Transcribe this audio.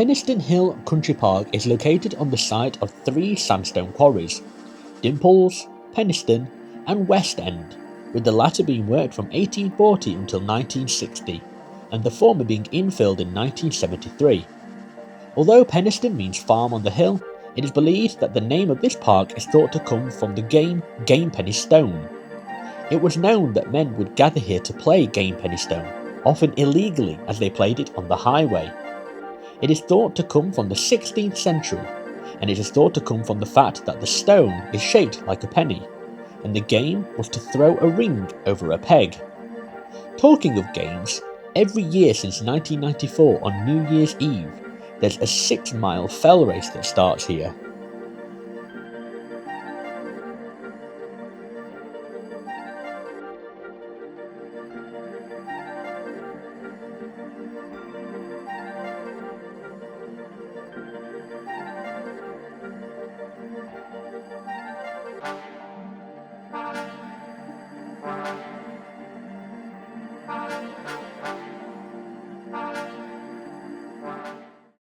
Penistone Hill Country Park is located on the site of three sandstone quarries, Dimples, Penistone and West End, with the latter being worked from 1840 until 1960, and the former being infilled in 1973. Although Penistone means farm on the hill, it is believed that the name of this park is thought to come from the game Penistone. It was known that men would gather here to play Penistone, often illegally as they played it on the highway. It is thought to come from the 16th century, and it is thought to come from the fact that the stone is shaped like a penny, and the game was to throw a ring over a peg. Talking of games, every year since 1994 on New Year's Eve, there's a 6-mile fell race that starts here.